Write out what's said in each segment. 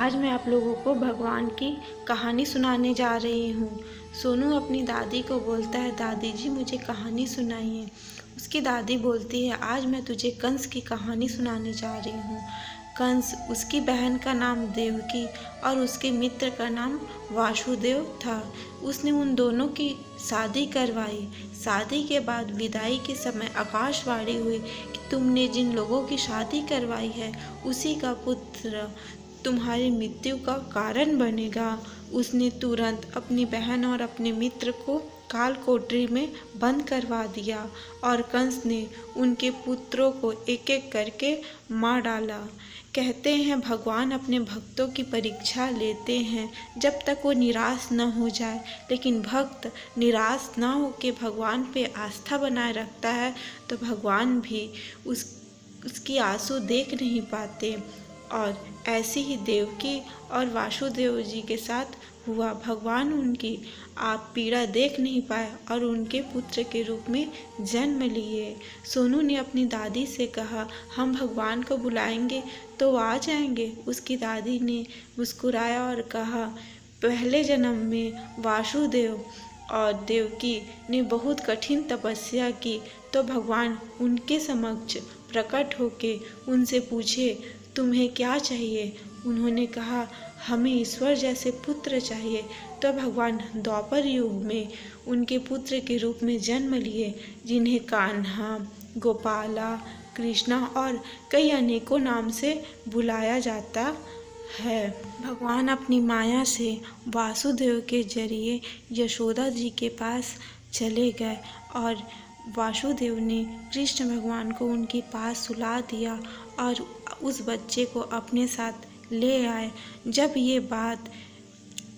आज मैं आप लोगों को भगवान की कहानी सुनाने जा रही हूँ। सोनू अपनी दादी को बोलता है, दादी जी मुझे कहानी सुनाइए। उसकी दादी बोलती है, आज मैं तुझे कंस की कहानी सुनाने जा रही हूँ। कंस, उसकी बहन का नाम देवकी और उसके मित्र का नाम वासुदेव था। उसने उन दोनों की शादी करवाई। शादी के बाद विदाई के समय आकाशवाणी हुई कि तुमने जिन लोगों की शादी करवाई है उसी का पुत्र तुम्हारी मृत्यु का कारण बनेगा। उसने तुरंत अपनी बहन और अपने मित्र को काल कोठरी में बंद करवा दिया और कंस ने उनके पुत्रों को एक एक करके मार डाला। कहते हैं भगवान अपने भक्तों की परीक्षा लेते हैं जब तक वो निराश न हो जाए, लेकिन भक्त निराश न होकर भगवान पे आस्था बनाए रखता है तो भगवान भी उसकी आंसू देख नहीं पाते। और ऐसी ही देवकी और वासुदेव जी के साथ हुआ। भगवान उनकी आप पीड़ा देख नहीं पाए और उनके पुत्र के रूप में जन्म लिए। सोनू ने अपनी दादी से कहा, हम भगवान को बुलाएंगे तो आ जाएंगे। उसकी दादी ने मुस्कुराया और कहा, पहले जन्म में वासुदेव और देवकी ने बहुत कठिन तपस्या की तो भगवान उनके समक्ष प्रकट होके उनसे पूछे, तुम्हें क्या चाहिए? उन्होंने कहा, हमें ईश्वर जैसे पुत्र चाहिए। तो भगवान द्वापर युग में उनके पुत्र के रूप में जन्म लिए, जिन्हें कान्हा, गोपाला, कृष्णा और कई अनेकों नाम से बुलाया जाता है। भगवान अपनी माया से वासुदेव के जरिए यशोदा जी के पास चले गए और वासुदेव ने कृष्ण भगवान को उनके पास सुला दिया और उस बच्चे को अपने साथ ले आए। जब ये बात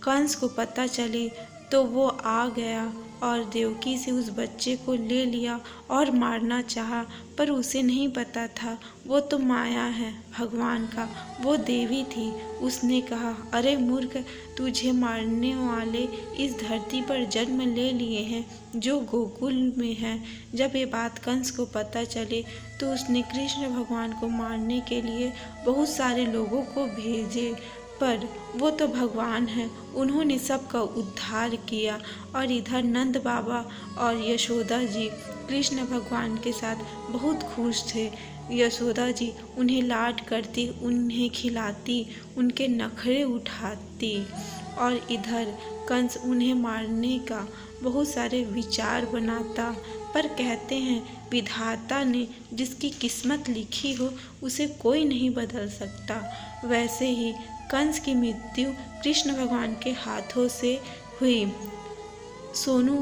कंस को पता चली तो वो आ गया और देवकी से उस बच्चे को ले लिया और मारना चाहा, पर उसे नहीं पता था वो तो माया है भगवान का, वो देवी थी। उसने कहा, अरे मूर्ख, तुझे मारने वाले इस धरती पर जन्म ले लिए हैं जो गोकुल में है। जब ये बात कंस को पता चले तो उसने कृष्ण भगवान को मारने के लिए बहुत सारे लोगों को भेजे, पर वो तो भगवान है, उन्होंने सबका उद्धार किया। और इधर नंद बाबा और यशोदा जी कृष्ण भगवान के साथ बहुत खुश थे। यशोदा जी उन्हें लाड करती, उन्हें खिलाती, उनके नखरे उठाती और इधर कंस उन्हें मारने का बहुत सारे विचार बनाता। पर कहते हैं विधाता ने जिसकी किस्मत लिखी हो उसे कोई नहीं बदल सकता। वैसे ही कंस की मृत्यु कृष्ण भगवान के हाथों से हुई। सोनू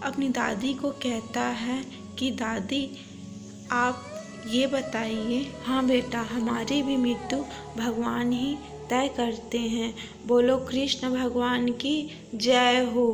अपनी दादी को कहता है कि दादी आप ये बताइए। हाँ बेटा, हमारी भी मृत्यु भगवान ही तय करते हैं। बोलो कृष्ण भगवान की जय हो।